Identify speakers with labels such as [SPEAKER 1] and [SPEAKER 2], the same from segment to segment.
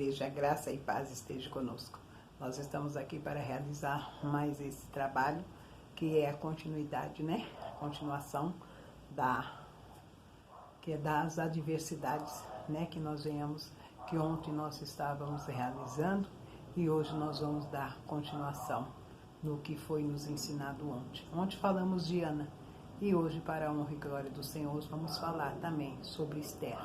[SPEAKER 1] igreja, graça e paz esteja conosco. Nós estamos aqui para realizar mais esse trabalho, que é a continuidade, né? A continuação das adversidades, né? Que nós venhamos, que ontem nós estávamos realizando e hoje nós vamos dar continuação no que foi nos ensinado ontem. Ontem falamos de Ana e hoje, para a honra e glória do Senhor, vamos falar também sobre Esther.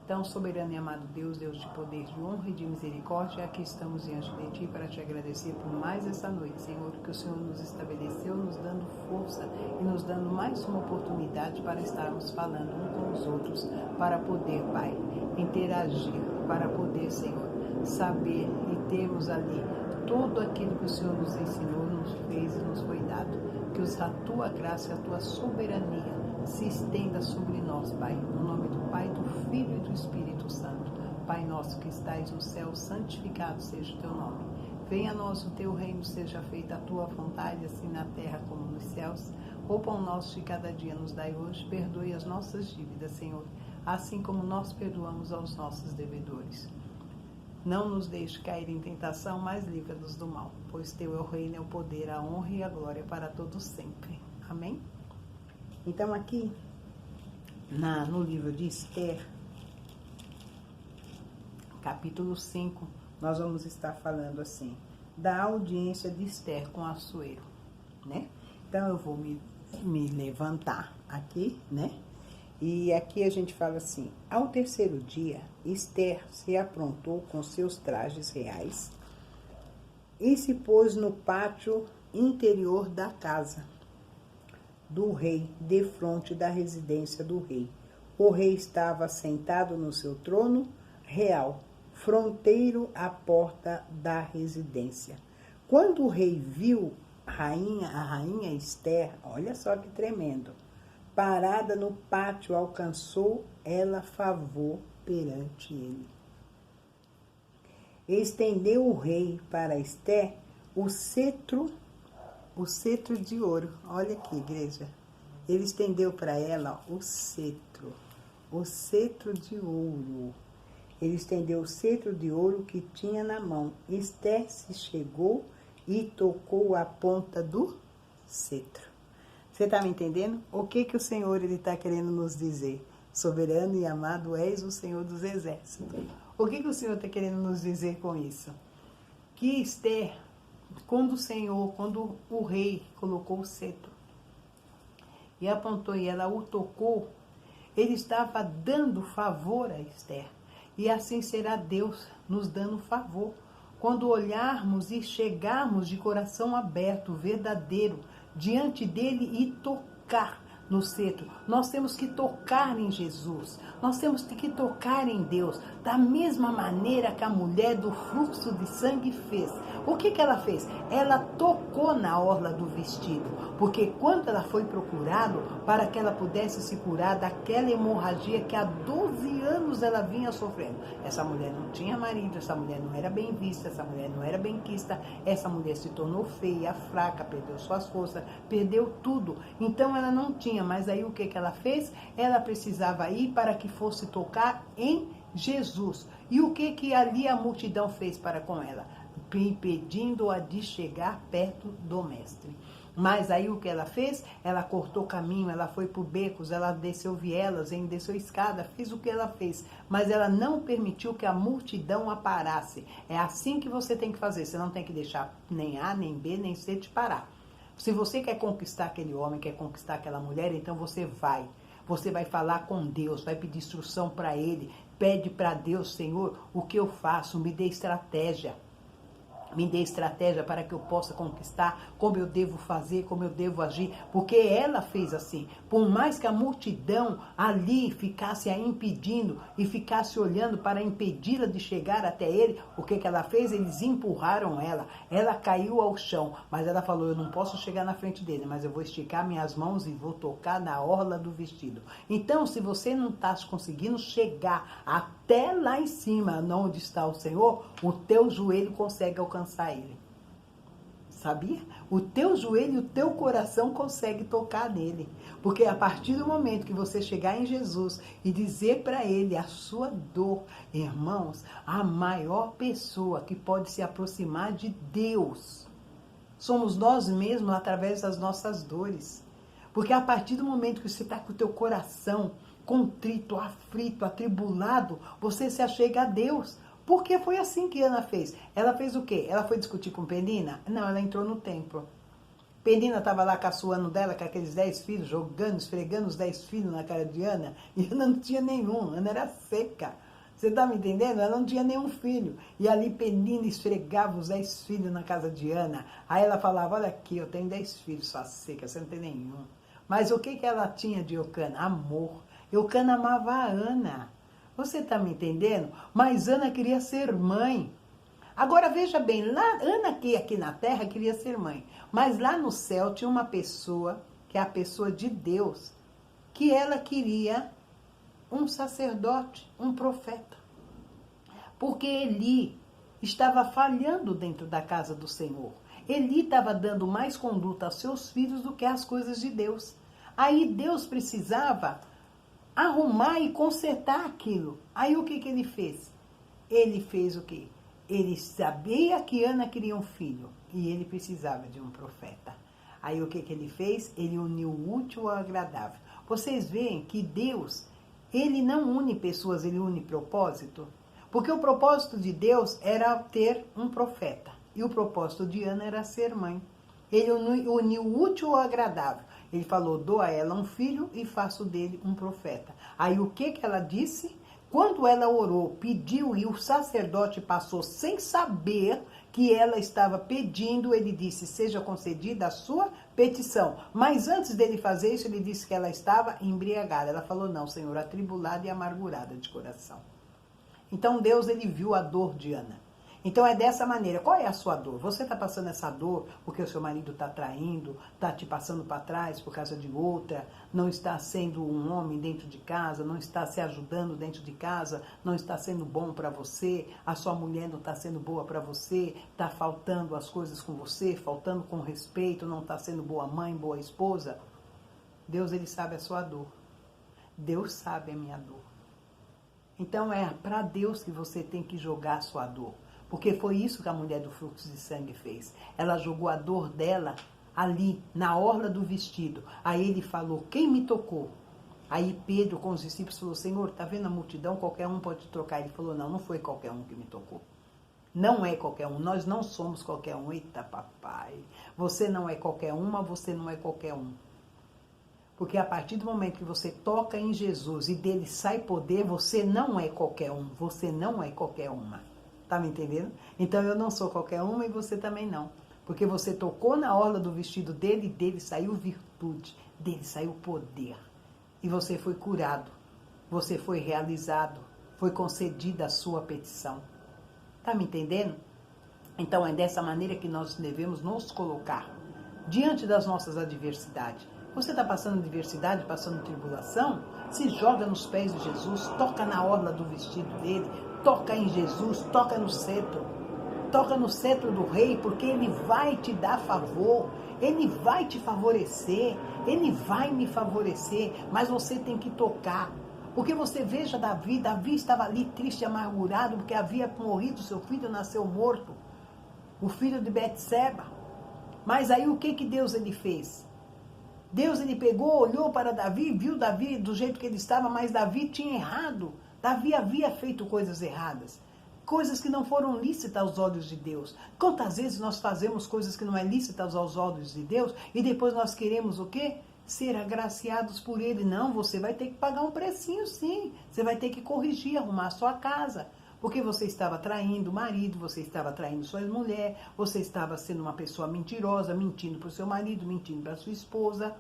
[SPEAKER 1] Então, soberano e amado Deus, Deus de poder, de honra e de misericórdia, aqui estamos diante de Ti para Te agradecer por mais essa noite, Senhor, que o Senhor nos estabeleceu, nos dando força e nos dando mais uma oportunidade para estarmos falando uns com os outros, para poder, Pai, interagir, para poder, Senhor, saber e termos ali tudo aquilo que o Senhor nos ensinou, nos fez e nos foi dado. Que a Tua graça e a Tua soberania se estenda sobre nós, Pai, no nome do Pai, do Filho e do Espírito Santo. Pai nosso que estais no céu, santificado seja o Teu nome. Venha a nós o Teu reino, seja feita a Tua vontade, assim na terra como nos céus. O pão nosso de cada dia nos dai hoje, perdoe as nossas dívidas, Senhor, assim como nós perdoamos aos nossos devedores. Não nos deixe cair em tentação, mas livra-nos do mal, pois Teu é o reino, é o poder, a honra e a glória para todos sempre. Amém? Então aqui, no livro de Esther, capítulo 5, nós vamos estar falando assim, da audiência de Esther com Assuero, né? Então eu vou me levantar aqui, né? E aqui a gente fala assim: ao terceiro dia, Esther se aprontou com seus trajes reais e se pôs no pátio interior da casa do rei, defronte da residência do rei. O rei estava sentado no seu trono real, fronteiro à porta da residência. Quando o rei viu a rainha Esther, olha só que tremendo, parada no pátio, alcançou ela favor perante ele. Estendeu o rei para Esther o cetro de ouro. Olha aqui, igreja. Ele estendeu para ela o cetro de ouro. Ele estendeu o cetro de ouro que tinha na mão. Esther se chegou e tocou a ponta do cetro. Você está me entendendo? O que o Senhor está querendo nos dizer? Soberano e amado és o Senhor dos exércitos. O que o Senhor está querendo nos dizer com isso? Que Esther, quando o rei colocou o cetro e apontou e ela o tocou, ele estava dando favor a Esther. E assim será Deus nos dando favor. Quando olharmos e chegarmos de coração aberto, verdadeiro, diante dele e tocar no cetro. Nós temos que tocar em Jesus. Nós temos que tocar em Deus. Da mesma maneira que a mulher do fluxo de sangue fez. O que ela fez? Ela tocou na orla do vestido. Porque quando ela foi procurada para que ela pudesse se curar daquela hemorragia que há 12 anos ela vinha sofrendo. Essa mulher não tinha marido, essa mulher não era bem vista, essa mulher não era bem quista, essa mulher se tornou feia, fraca, perdeu suas forças, perdeu tudo. Então ela não tinha, mas aí o que ela fez? Ela precisava ir para que fosse tocar em Jesus. E o que ali a multidão fez para com ela? Impedindo-a de chegar perto do mestre. Mas aí o que ela fez? Ela cortou caminho, ela foi por becos, ela desceu vielas, desceu escada, fez o que ela fez. Mas ela não permitiu que a multidão a parasse. É assim que você tem que fazer. Você não tem que deixar nem A, nem B, nem C te parar. Se você quer conquistar aquele homem, quer conquistar aquela mulher, então você vai. Você vai falar com Deus, vai pedir instrução para Ele. Pede para Deus: Senhor, o que eu faço? Me dê estratégia. Me dê estratégia para que eu possa conquistar, como eu devo fazer, como eu devo agir, porque ela fez assim. Por mais que a multidão ali ficasse a impedindo e ficasse olhando para impedi-la de chegar até ele, o que ela fez? Eles empurraram ela. Ela caiu ao chão, mas ela falou: eu não posso chegar na frente dele, mas eu vou esticar minhas mãos e vou tocar na orla do vestido. Então, se você não está conseguindo chegar até lá em cima, onde está o Senhor, o teu joelho consegue alcançar ele. sabia? O teu joelho e o teu coração consegue tocar nele. Porque a partir do momento que você chegar em Jesus e dizer para ele a sua dor, irmãos, a maior pessoa que pode se aproximar de Deus somos nós mesmos através das nossas dores. Porque a partir do momento que você está com o teu coração contrito, aflito, atribulado, você se achega a Deus. Porque foi assim que Ana fez. Ela fez o quê? Ela foi discutir com Penina? Não, ela entrou no templo. Penina estava lá caçoando dela, com aqueles 10 filhos, jogando, esfregando os 10 filhos na cara de Ana. E Ana não tinha nenhum, Ana era seca. Você está me entendendo? Ela não tinha nenhum filho. E ali Penina esfregava os 10 filhos na casa de Ana. Aí ela falava, olha aqui, eu tenho 10 filhos, sua seca, você não tem nenhum. Mas o que ela tinha de Eucana? Amor. Eucana amava a Ana. Você está me entendendo? Mas Ana queria ser mãe. Agora veja bem, lá, Ana aqui na terra queria ser mãe. Mas lá no céu tinha uma pessoa, que é a pessoa de Deus, que ela queria um sacerdote, um profeta. Porque Eli estava falhando dentro da casa do Senhor. Eli estava dando mais conduta aos seus filhos do que às coisas de Deus. Aí Deus precisava arrumar e consertar aquilo. Aí o que ele fez? Ele fez o quê? Ele sabia que Ana queria um filho e ele precisava de um profeta. Aí o que ele fez? Ele uniu o útil ao agradável. Vocês veem que Deus, ele não une pessoas, ele une propósito. Porque o propósito de Deus era ter um profeta. E o propósito de Ana era ser mãe. Ele uniu o útil ao agradável. Ele falou, dou a ela um filho e faço dele um profeta. Aí o que ela disse? Quando ela orou, pediu e o sacerdote passou sem saber que ela estava pedindo, ele disse, seja concedida a sua petição. Mas antes dele fazer isso, ele disse que ela estava embriagada. Ela falou, não, Senhor, atribulada e amargurada de coração. Então Deus, ele viu a dor de Ana. Então é dessa maneira. Qual é a sua dor? Você está passando essa dor porque o seu marido está traindo, está te passando para trás por causa de outra, não está sendo um homem dentro de casa, não está se ajudando dentro de casa, não está sendo bom para você, a sua mulher não está sendo boa para você, está faltando as coisas com você, faltando com respeito, não está sendo boa mãe, boa esposa. Deus, ele sabe a sua dor. Deus sabe a minha dor. Então é para Deus que você tem que jogar a sua dor. Porque foi isso que a mulher do fluxo de sangue fez. Ela jogou a dor dela ali, na orla do vestido. Aí ele falou, quem me tocou? Aí Pedro com os discípulos falou, Senhor, tá vendo a multidão? Qualquer um pode trocar. Ele falou, não foi qualquer um que me tocou. Não é qualquer um, nós não somos qualquer um. Eita papai, você não é qualquer uma, você não é qualquer um. Porque a partir do momento que você toca em Jesus e dele sai poder, você não é qualquer um, você não é qualquer uma. Tá me entendendo? Então eu não sou qualquer uma e você também não. Porque você tocou na orla do vestido dele e dele saiu virtude, dele saiu poder. E você foi curado, você foi realizado, foi concedida a sua petição. Tá me entendendo? Então é dessa maneira que nós devemos nos colocar diante das nossas adversidades. Você está passando adversidade, passando tribulação? Se joga nos pés de Jesus, toca na orla do vestido dele, toca em Jesus, toca no cetro do rei, porque ele vai te dar favor, ele vai te favorecer, ele vai me favorecer, mas você tem que tocar. Porque você veja Davi estava ali triste e amargurado, porque havia morrido, seu filho nasceu morto, o filho de Betseba. Mas aí o que Deus ele fez? Deus ele pegou, olhou para Davi, viu Davi do jeito que ele estava, mas Davi tinha errado. Davi havia feito coisas erradas, coisas que não foram lícitas aos olhos de Deus. Quantas vezes nós fazemos coisas que não é lícitas aos olhos de Deus e depois nós queremos o quê? Ser agraciados por Ele. Não, você vai ter que pagar um precinho sim, você vai ter que corrigir, arrumar a sua casa. Porque você estava traindo o marido, você estava traindo sua mulher, você estava sendo uma pessoa mentirosa, mentindo para o seu marido, mentindo para a sua esposa.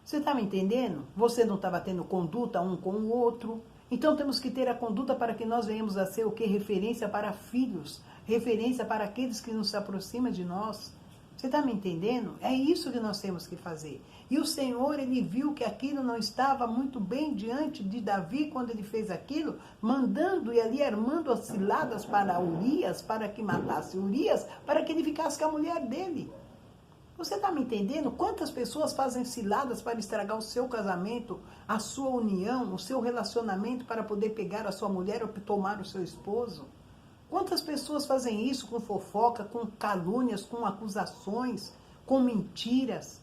[SPEAKER 1] Você está me entendendo? Você não estava tendo conduta um com o outro. Então temos que ter a conduta para que nós venhamos a ser o que? Referência para filhos, referência para aqueles que nos se aproximam de nós. Você está me entendendo? É isso que nós temos que fazer. E o Senhor, ele viu que aquilo não estava muito bem diante de Davi quando ele fez aquilo, mandando e ali armando as ciladas para Urias, para que matasse Urias, para que ele ficasse com a mulher dele. Você está me entendendo? Quantas pessoas fazem ciladas para estragar o seu casamento, a sua união, o seu relacionamento para poder pegar a sua mulher ou tomar o seu esposo? Quantas pessoas fazem isso com fofoca, com calúnias, com acusações, com mentiras?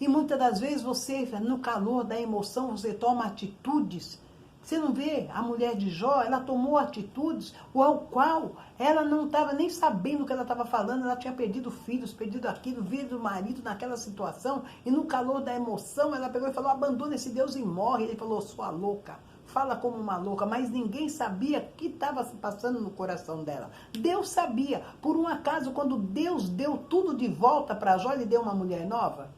[SPEAKER 1] E muitas das vezes você, no calor da emoção, você toma atitudes. Você não vê a mulher de Jó, ela tomou atitudes, ao qual ela não estava nem sabendo o que ela estava falando, ela tinha perdido filhos, perdido aquilo, vindo o marido naquela situação, e no calor da emoção, ela pegou e falou, abandona esse Deus e morre. Ele falou, sua louca. Fala como uma louca, mas ninguém sabia o que estava se passando no coração dela. Deus sabia. Por um acaso, quando Deus deu tudo de volta para Jó, ele deu uma mulher nova?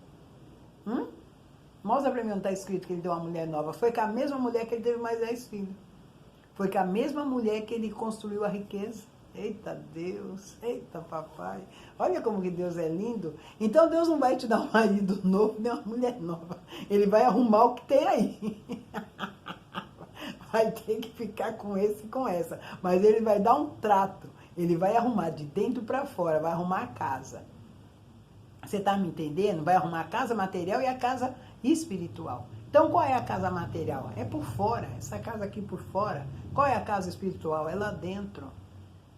[SPEAKER 1] Mostra para mim onde está escrito que ele deu uma mulher nova. Foi com a mesma mulher que ele teve mais 10 filhos. Foi com a mesma mulher que ele construiu a riqueza. Eita Deus, eita papai. Olha como que Deus é lindo. Então Deus não vai te dar um marido novo, nem uma mulher nova. Ele vai arrumar o que tem aí. Vai ter que ficar com esse e com essa. Mas ele vai dar um trato. Ele vai arrumar de dentro para fora, vai arrumar a casa. Você está me entendendo? Vai arrumar a casa material e a casa espiritual. Então, qual é a casa material? É por fora. Essa casa aqui por fora. Qual é a casa espiritual? É lá dentro.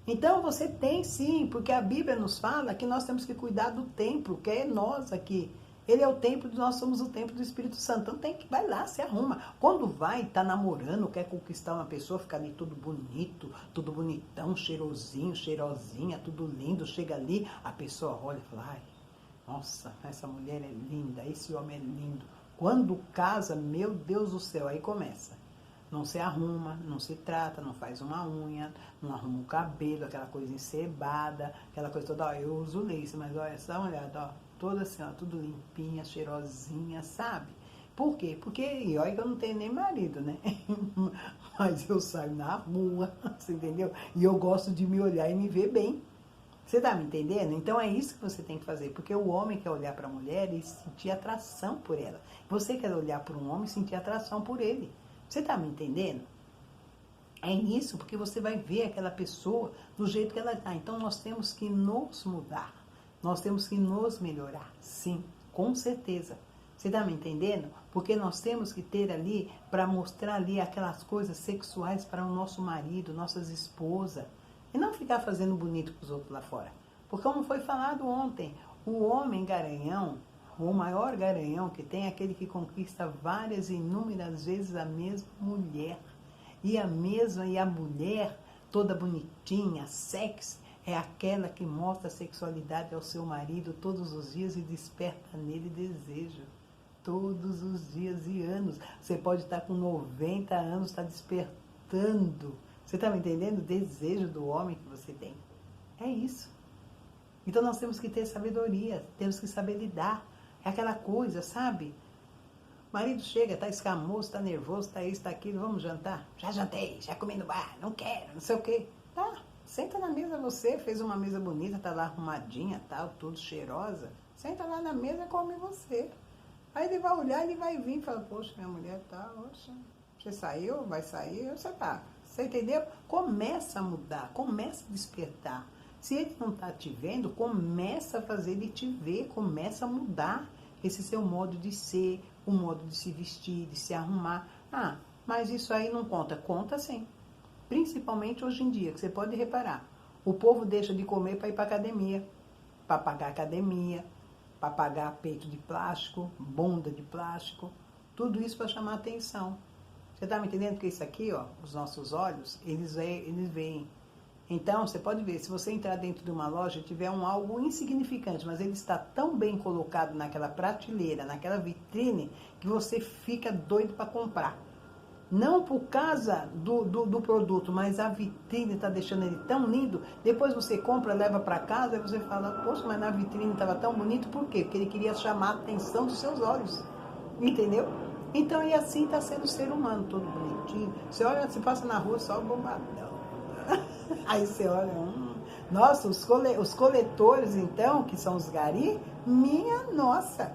[SPEAKER 1] Então, você tem sim, porque a Bíblia nos fala que nós temos que cuidar do templo, que é nós aqui. Ele é o templo, nós somos o templo do Espírito Santo. Então tem que, vai lá, se arruma. Quando vai, tá namorando, quer conquistar uma pessoa, fica ali tudo bonito, tudo bonitão, cheirosinho, cheirosinha, tudo lindo. Chega ali, a pessoa olha e fala, ai, nossa, essa mulher é linda, esse homem é lindo. Quando casa, meu Deus do céu, aí começa. Não se arruma, não se trata, não faz uma unha, não arruma o cabelo, aquela coisa encebada, aquela coisa toda, ó, eu uso lace, mas olha, dá uma olhada, ó, toda assim, ó, tudo limpinha, cheirosinha, sabe? Por quê? Porque, e olha que eu não tenho nem marido, né? Mas eu saio na rua, você entendeu? E eu gosto de me olhar e me ver bem. Você tá me entendendo? Então é isso que você tem que fazer, porque o homem quer olhar para a mulher e sentir atração por ela. Você quer olhar para um homem e sentir atração por ele. Você tá me entendendo? É isso, porque você vai ver aquela pessoa do jeito que ela está. Então nós temos que nos mudar. Nós temos que nos melhorar. Sim, com certeza. Você está me entendendo? Porque nós temos que ter ali, para mostrar ali aquelas coisas sexuais para o nosso marido, nossas esposas. E não ficar fazendo bonito para os outros lá fora. Porque como foi falado ontem, o homem garanhão, o maior garanhão que tem é aquele que conquista várias e inúmeras vezes a mesma mulher. E a mulher, toda bonitinha, sexy, é aquela que mostra a sexualidade ao seu marido todos os dias e desperta nele desejo. Todos os dias e anos. Você pode estar com 90 anos, está despertando. Você está me entendendo? O desejo do homem que você tem. É isso. Então nós temos que ter sabedoria, temos que saber lidar. É aquela coisa, sabe? O marido chega, tá escamoso, tá nervoso, tá isso, tá aquilo, vamos jantar? Já jantei, já comi no bar, não quero, não sei o quê. Tá, senta na mesa você, fez uma mesa bonita, tá lá arrumadinha, tal, tudo cheirosa. Senta lá na mesa e come você. Aí ele vai olhar, ele vai vir e fala, poxa, minha mulher tá, poxa, você saiu, vai sair, você tá. Você entendeu? Começa a mudar, começa a despertar. Se ele não está te vendo, começa a fazer ele te ver, começa a mudar esse seu modo de ser, o modo de se vestir, de se arrumar. Ah, mas isso aí não conta. Conta sim. Principalmente hoje em dia, que você pode reparar. O povo deixa de comer para ir para academia, para pagar academia, para pagar peito de plástico, bunda de plástico, tudo isso para chamar atenção. Você está me entendendo? Porque isso aqui, ó, os nossos olhos, eles veem. Então, você pode ver, se você entrar dentro de uma loja e tiver algo insignificante, mas ele está tão bem colocado naquela prateleira, naquela vitrine, que você fica doido para comprar. Não por causa do produto, mas a vitrine está deixando ele tão lindo. Depois você compra, leva para casa e você fala, poxa, mas na vitrine estava tão bonito, por quê? Porque ele queria chamar a atenção dos seus olhos. Entendeu? Então, e assim está sendo o ser humano, todo bonitinho. Você olha, você passa na rua, só o bombadão. Aí você olha, Nossa, os coletores, então, que são os gari, minha nossa,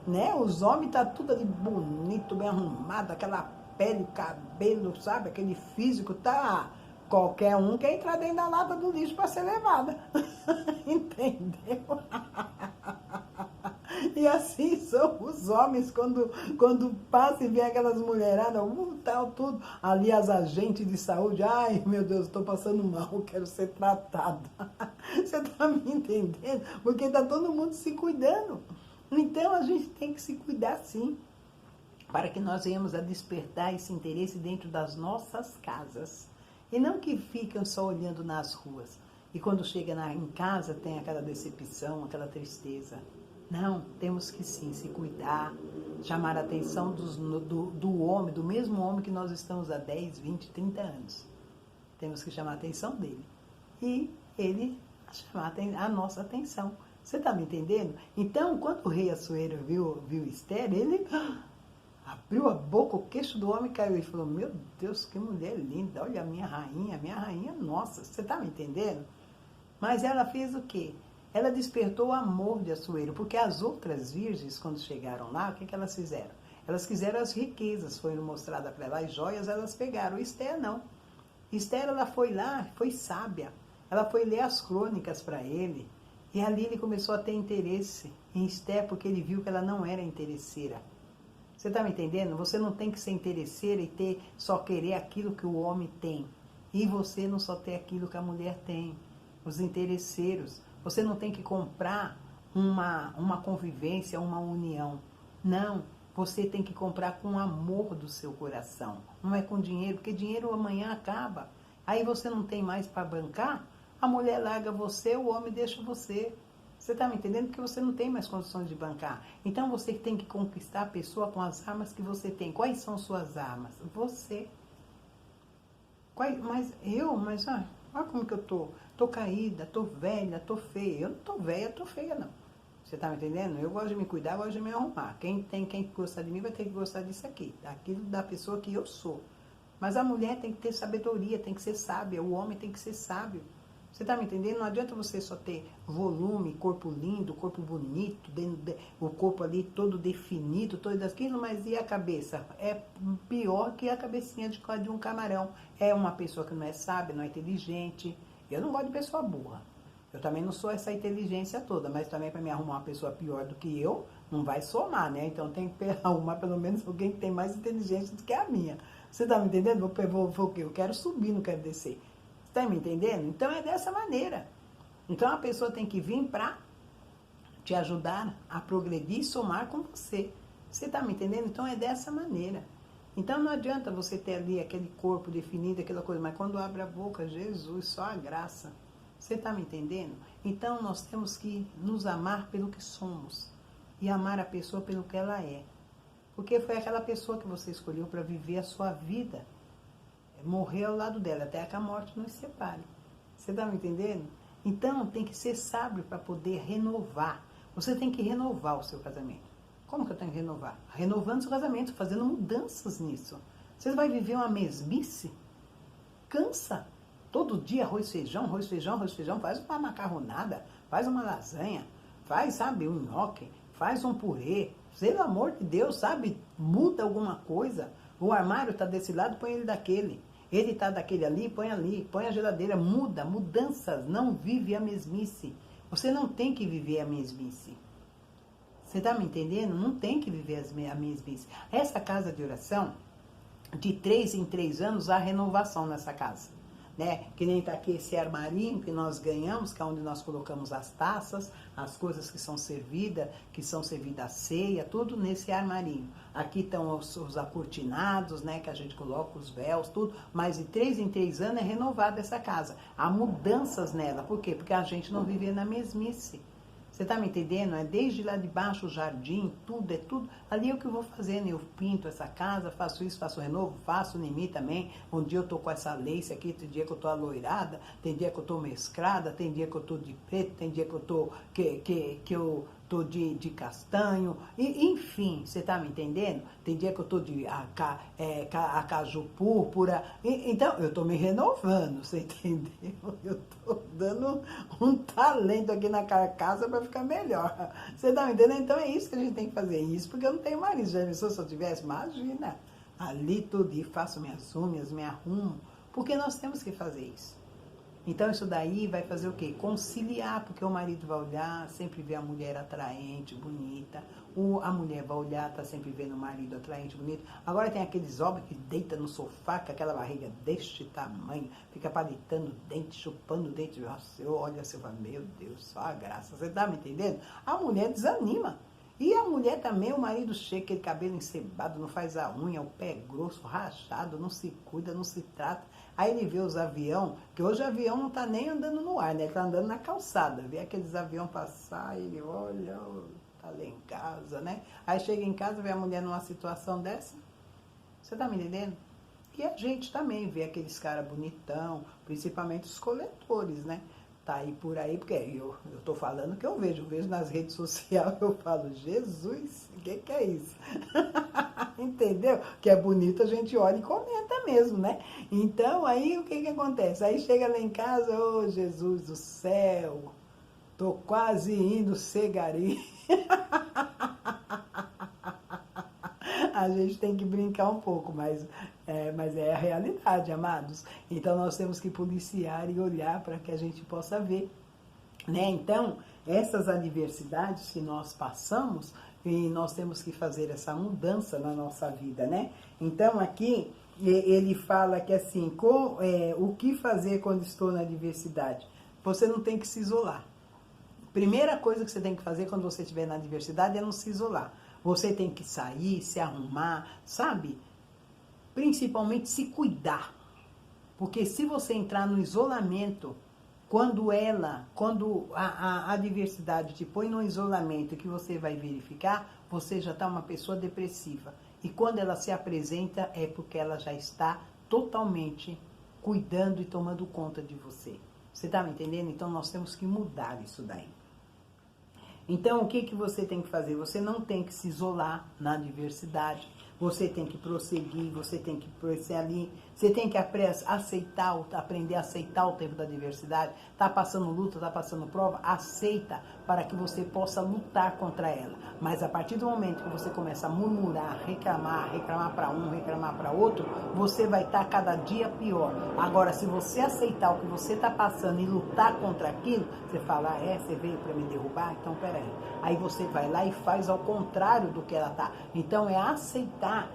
[SPEAKER 1] né? Os homens tá tudo ali bonito, bem arrumado, aquela pele, cabelo, sabe? Aquele físico, tá... Qualquer um quer entrar dentro da lata do lixo para ser levada. Entendeu? E assim são os homens quando passa e vê aquelas mulheradas, tal, tudo. Ali as agentes de saúde, ai meu Deus, estou passando mal, quero ser tratada. Você está me entendendo? Porque está todo mundo se cuidando. Então a gente tem que se cuidar sim, para que nós venhamos a despertar esse interesse dentro das nossas casas. E não que ficam só olhando nas ruas. E quando chega em casa tem aquela decepção, aquela tristeza. Não, temos que sim se cuidar, chamar a atenção do homem, do mesmo homem que nós estamos há 10, 20, 30 anos. Temos que chamar a atenção dele. E ele chamar a nossa atenção. Você está me entendendo? Então, quando o rei Assuero viu Esther, ele abriu a boca, o queixo do homem caiu e falou, meu Deus, que mulher linda, olha a minha rainha, nossa, você está me entendendo? Mas ela fez o quê? Ela despertou o amor de Assuero, porque as outras virgens, quando chegaram lá, o que elas fizeram? Elas quiseram as riquezas, foram mostradas para ela, as joias elas pegaram, Esther não. Esther, ela foi lá, foi sábia, ela foi ler as crônicas para ele, e ali ele começou a ter interesse em Esther, porque ele viu que ela não era interesseira. Você está me entendendo? Você não tem que ser interesseira e só querer aquilo que o homem tem. E você não só ter aquilo que a mulher tem. Os interesseiros. Você não tem que comprar uma convivência, uma união. Não. Você tem que comprar com o amor do seu coração. Não é com dinheiro, porque dinheiro amanhã acaba. Aí você não tem mais para bancar, a mulher larga você, o homem deixa você. Você está me entendendo? Porque você não tem mais condições de bancar. Então você tem que conquistar a pessoa com as armas que você tem. Quais são suas armas? Você. Mas olha como que eu tô. Tô caída, tô velha, tô feia. Eu não tô velha, tô feia não. Você está me entendendo? Eu gosto de me cuidar, gosto de me arrumar. Quem gostar de mim vai ter que gostar disso aqui. Daquilo da pessoa que eu sou. Mas a mulher tem que ter sabedoria, tem que ser sábia. O homem tem que ser sábio. Você está me entendendo? Não adianta você só ter volume, corpo lindo, corpo bonito, o corpo ali todo definido, todo aquilo, mas e a cabeça? É pior que a cabecinha de um camarão. É uma pessoa que não é sábia, não é inteligente. Eu não gosto de pessoa burra. Eu também não sou essa inteligência toda, mas também para me arrumar uma pessoa pior do que eu, não vai somar, né? Então tem que arrumar pelo menos alguém que tem mais inteligência do que a minha. Você está me entendendo? Eu quero subir, não quero descer. Está me entendendo? Então é dessa maneira. Então a pessoa tem que vir para te ajudar a progredir e somar com você. Você está me entendendo? Então é dessa maneira. Então não adianta você ter ali aquele corpo definido, aquela coisa, mas quando abre a boca, Jesus, só a graça. Você está me entendendo? Então nós temos que nos amar pelo que somos e amar a pessoa pelo que ela é. Porque foi aquela pessoa que você escolheu para viver a sua vida. Morrer ao lado dela, até que a morte nos separe. Você está me entendendo? Então, tem que ser sábio para poder renovar. Você tem que renovar o seu casamento. Como que eu tenho que renovar? Renovando o seu casamento, fazendo mudanças nisso. Você vai viver uma mesmice? Cansa. Todo dia arroz, feijão, arroz, feijão, arroz, feijão. Faz uma macarronada, faz uma lasanha, faz, sabe, um nhoque, faz um purê. Pelo amor de Deus, sabe, muda alguma coisa. O armário está desse lado, põe ele daquele. Ele está daquele ali, põe a geladeira, mudanças, não vive a mesmice. Você não tem que viver a mesmice. Você está me entendendo? Não tem que viver a mesmice. Essa casa de oração, de 3 em 3 anos, há renovação nessa casa. Né? Que nem está aqui esse armarinho que nós ganhamos, que é onde nós colocamos as taças, as coisas que são servidas à ceia, tudo nesse armarinho. Aqui estão os acortinados, né, que a gente coloca os véus, tudo, mas de 3 em 3 anos é renovada essa casa. Há mudanças nela, por quê? Porque a gente não vive na mesmice. Você está me entendendo? É desde lá de baixo o jardim, tudo, é tudo. Ali é o que eu vou fazendo. Eu pinto essa casa, faço isso, faço renovo, faço em mim também. Um dia eu tô com essa lace aqui, tem dia que eu tô aloirada, tem dia que eu tô mesclada, tem dia que eu tô de preto, tem dia que eu tô tô de castanho, enfim, você tá me entendendo? Tem dia que eu tô de acaju púrpura, então eu tô me renovando, você entendeu? Eu tô dando um talento aqui na carcaça para ficar melhor, você tá me entendendo? Então é isso que a gente tem que fazer, isso porque eu não tenho marido, já pensou se eu tivesse? Imagina, ali tudo, e faço minhas unhas, me arrumo, porque nós temos que fazer isso. Então isso daí vai fazer o quê? Conciliar, porque o marido vai olhar, sempre vê a mulher atraente, bonita. A mulher vai olhar, tá sempre vendo o marido atraente, bonito. Agora tem aqueles homens que deita no sofá com aquela barriga deste tamanho, fica palitando o dente, chupando o dente. Nossa, eu olho assim e falo, meu Deus, só a graça. Você tá me entendendo? A mulher desanima. E a mulher também, o marido chega, aquele cabelo encebado, não faz a unha, o pé grosso, rachado, não se cuida, não se trata. Aí ele vê os aviões, que hoje o avião não tá nem andando no ar, né? Ele tá andando na calçada. Vê aqueles aviões passar, ele olha, tá lá em casa, né? Aí chega em casa, vê a mulher numa situação dessa. Você tá me entendendo? E a gente também vê aqueles caras bonitão, principalmente os coletores, né? Tá aí por aí, porque eu tô falando que eu vejo nas redes sociais, eu falo, Jesus, o que é isso? Entendeu? Que é bonito, a gente olha e comenta mesmo, né? Então, aí o que acontece? Aí chega lá em casa, ô Jesus do céu, tô quase indo ser gari. A gente tem que brincar um pouco, mas é a realidade, amados. Então nós temos que policiar e olhar para que a gente possa ver, né? Então, essas adversidades que nós passamos, e nós temos que fazer essa mudança na nossa vida, né? Então aqui ele fala que assim, o que fazer quando estou na adversidade? Você não tem que se isolar. Primeira coisa que você tem que fazer quando você estiver na adversidade é não se isolar. Você tem que sair, se arrumar, sabe? Principalmente se cuidar. Porque se você entrar no isolamento, quando a adversidade te põe no isolamento que você vai verificar, você já está uma pessoa depressiva. E quando ela se apresenta, é porque ela já está totalmente cuidando e tomando conta de você. Você está me entendendo? Então nós temos que mudar isso daí. Então, o que você tem que fazer? Você não tem que se isolar na adversidade. Você tem que prosseguir, você tem que prosseguir ali. Você tem que aprender a aceitar o tempo da adversidade. Está passando luta, está passando prova, aceita para que você possa lutar contra ela. Mas a partir do momento que você começa a murmurar, reclamar para um, reclamar para outro, você vai estar cada dia pior. Agora, se você aceitar o que você está passando e lutar contra aquilo, você fala, você veio para me derrubar? Então, peraí. Aí você vai lá e faz ao contrário do que ela está. Então, é aceitar.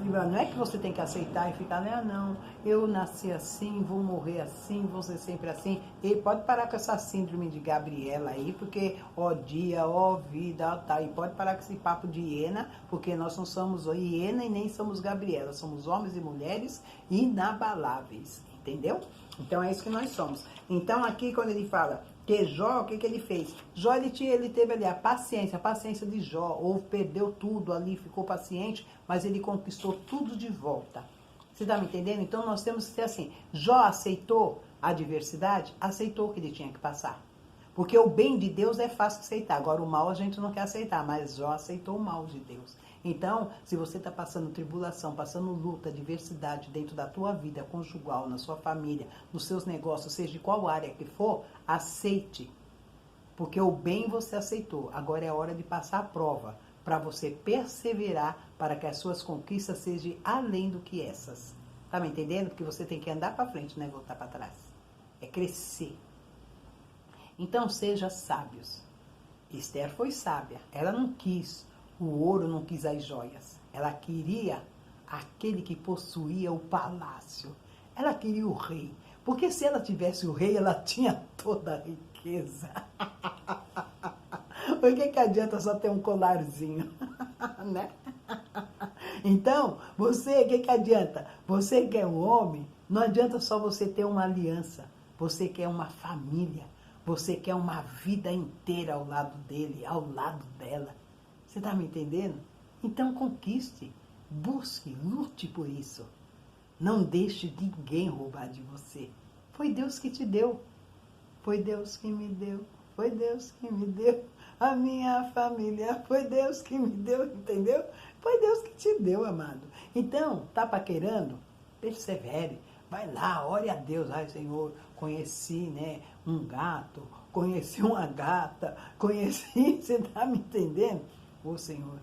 [SPEAKER 1] Não é que você tem que aceitar e ficar, não, eu nasci assim, vou morrer assim, vou ser sempre assim. E pode parar com essa síndrome de Gabriela aí, porque ó dia, ó vida, ó, tá. E pode parar com esse papo de hiena, porque nós não somos hiena e nem somos Gabriela. Somos homens e mulheres inabaláveis, entendeu? Então é isso que nós somos. Então aqui quando ele fala que Jó, o que ele fez? Jó, ele teve ali a paciência de Jó, ou perdeu tudo ali, ficou paciente, mas ele conquistou tudo de volta. Você está me entendendo? Então nós temos que ser assim. Jó aceitou a adversidade? Aceitou o que ele tinha que passar. Porque o bem de Deus é fácil aceitar. Agora o mal a gente não quer aceitar, mas Jó aceitou o mal de Deus. Então, se você está passando tribulação, passando luta, adversidade dentro da tua vida conjugal, na sua família, nos seus negócios, seja de qual área que for, aceite. Porque o bem você aceitou. Agora é hora de passar a prova, para você perseverar, para que as suas conquistas sejam além do que essas. Tá me entendendo? Porque você tem que andar para frente, não é voltar para trás. É crescer. Então, seja sábios. Esther foi sábia. Ela não quis o ouro, não quis as joias. Ela queria aquele que possuía o palácio. Ela queria o rei. Porque se ela tivesse o rei, ela tinha toda a riqueza. Por que adianta só ter um colarzinho? Né? Então, o que adianta? Você que é um homem, não adianta só você ter uma aliança. Você quer uma família. Você quer uma vida inteira ao lado dele, ao lado dela. Você está me entendendo? Então conquiste, busque, lute por isso. Não deixe ninguém roubar de você. Foi Deus que te deu. Foi Deus que me deu. foi Deus que me deu. A minha família, foi Deus que me deu, entendeu? Foi Deus que te deu, amado. Então, tá paquerando? Persevere. Vai lá, ore a Deus. Ai, Senhor, conheci, né, um gato, conheci uma gata, conheci, você tá me entendendo? Ô, Senhor,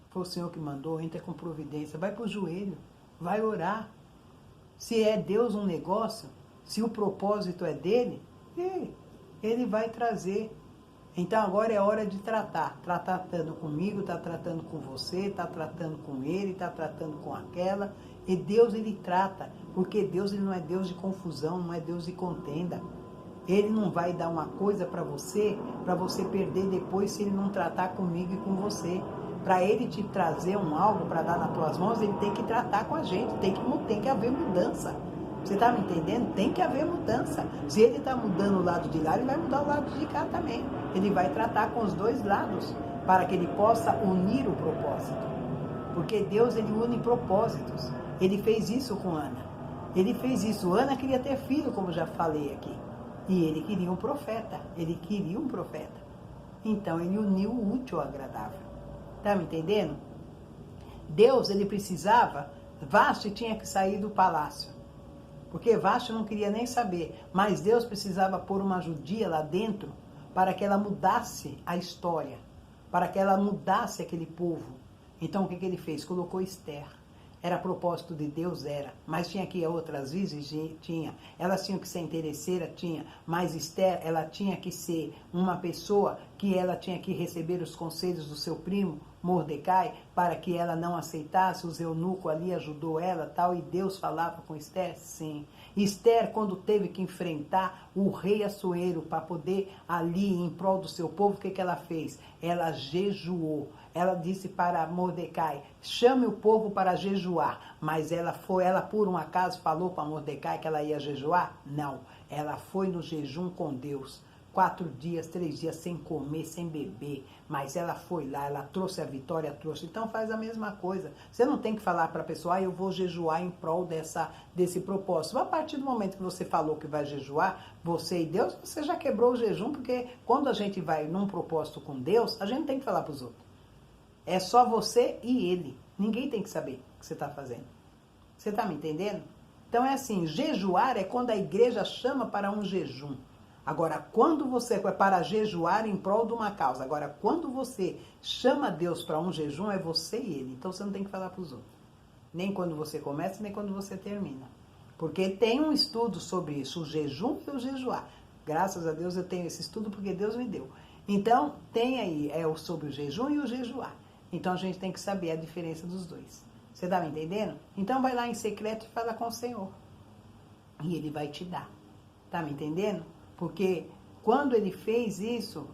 [SPEAKER 1] foi o Senhor que mandou, entra com providência. Vai pro joelho, vai orar. Se é Deus um negócio, se o propósito é dele, ele vai trazer. Então agora é hora de tratar. Está tratando comigo, está tratando com você, está tratando com ele, está tratando com aquela. E Deus, ele trata. Porque Deus, ele não é Deus de confusão, não é Deus de contenda. Ele não vai dar uma coisa para você perder depois se ele não tratar comigo e com você. Para ele te trazer algo para dar nas tuas mãos, ele tem que tratar com a gente. Tem que haver mudança. Você está me entendendo? Tem que haver mudança. Se ele está mudando o lado de lá, ele vai mudar o lado de cá também. Ele vai tratar com os dois lados, para que ele possa unir o propósito. Porque Deus, ele une propósitos. Ele fez isso com Ana. Ele fez isso. Ana queria ter filho, como já falei aqui. E ele queria um profeta. Ele queria um profeta. Então, ele uniu o útil ao agradável. Está me entendendo? Deus, ele precisava... Vasti tinha que sair do palácio. Porque Vasti não queria nem saber. Mas Deus precisava pôr uma judia lá dentro para que ela mudasse a história. Para que ela mudasse aquele povo. Então, o que ele fez? Colocou Esther. Era propósito de Deus, era. Mas tinha que ir a outras vezes? Tinha. Elas tinham que ser interesseiras? Tinha. Mas Esther, ela tinha que ser uma pessoa que ela tinha que receber os conselhos do seu primo, Mordecai, para que ela não aceitasse. O eunuco ali ajudou ela, tal, e Deus falava com Esther? Sim. Esther, quando teve que enfrentar o rei Assuero para poder ali em prol do seu povo, o que ela fez? Ela jejuou. Ela disse para Mordecai, chame o povo para jejuar. Mas ela por um acaso falou para Mordecai que ela ia jejuar? Não. Ela foi no jejum com Deus. 4 dias, 3 dias sem comer, sem beber. Mas ela foi lá, ela trouxe a vitória, trouxe. Então faz a mesma coisa. Você não tem que falar para a pessoa, eu vou jejuar em prol desse propósito. A partir do momento que você falou que vai jejuar, você e Deus, você já quebrou o jejum, porque quando a gente vai num propósito com Deus, a gente não tem que falar para os outros. É só você e ele. Ninguém tem que saber o que você está fazendo. Você está me entendendo? Então é assim, jejuar é quando a igreja chama para um jejum. Agora, quando você é para jejuar em prol de uma causa. Agora, quando você chama Deus para um jejum, é você e ele. Então você não tem que falar para os outros. Nem quando você começa, nem quando você termina. Porque tem um estudo sobre isso, o jejum e o jejuar. Graças a Deus eu tenho esse estudo porque Deus me deu. Então, tem aí sobre o jejum e o jejuar. Então, a gente tem que saber a diferença dos dois. Você está me entendendo? Então, vai lá em secreto e fala com o Senhor. E ele vai te dar. Está me entendendo? Porque quando ele fez isso,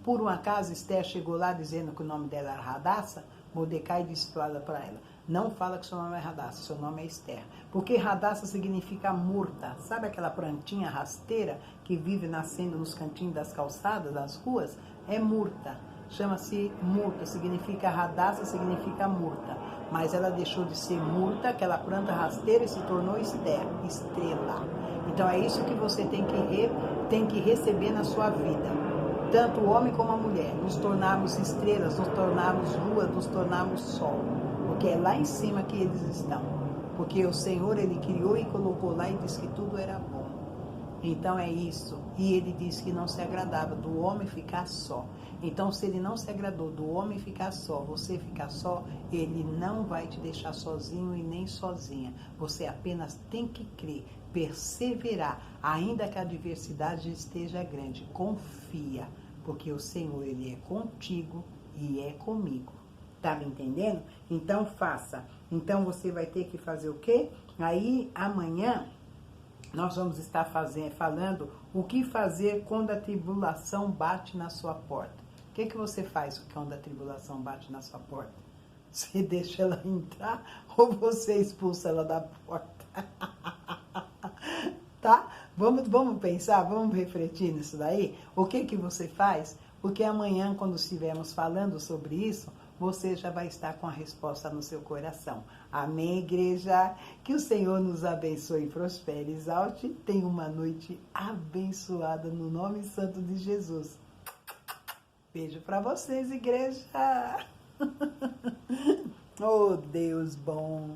[SPEAKER 1] por um acaso, Esther chegou lá dizendo que o nome dela era Radassa, Mordecai disse para ela, não fala que seu nome é Radassa, seu nome é Esther. Porque Radassa significa murta. Sabe aquela plantinha rasteira que vive nascendo nos cantinhos das calçadas, das ruas? É murta. Chama-se murta, significa Radassa, significa murta. Mas ela deixou de ser murta, aquela planta rasteira, e se tornou Esther, estrela. Então é isso que você tem que receber na sua vida. Tanto o homem como a mulher. Nos tornarmos estrelas, nos tornarmos lua, nos tornarmos sol. Porque é lá em cima que eles estão. Porque o Senhor, ele criou e colocou lá e disse que tudo era bom. Então é isso. E ele disse que não se agradava do homem ficar só. Então, se ele não se agradou do homem ficar só, você ficar só, ele não vai te deixar sozinho e nem sozinha. Você apenas tem que crer, perseverar, ainda que a adversidade esteja grande. Confia, porque o Senhor, ele é contigo e é comigo. Tá me entendendo? Então, faça. Então, você vai ter que fazer o quê? Aí, amanhã, nós vamos estar falando o que fazer quando a tribulação bate na sua porta. O que você faz quando a tribulação bate na sua porta? Você deixa ela entrar ou você expulsa ela da porta? Tá? Vamos pensar, vamos refletir nisso daí? O que você faz? Porque amanhã, quando estivermos falando sobre isso, você já vai estar com a resposta no seu coração. Amém, igreja? Que o Senhor nos abençoe, prospere, exalte. Tenha uma noite abençoada no nome santo de Jesus. Beijo para vocês, igreja. Oh, Deus bom.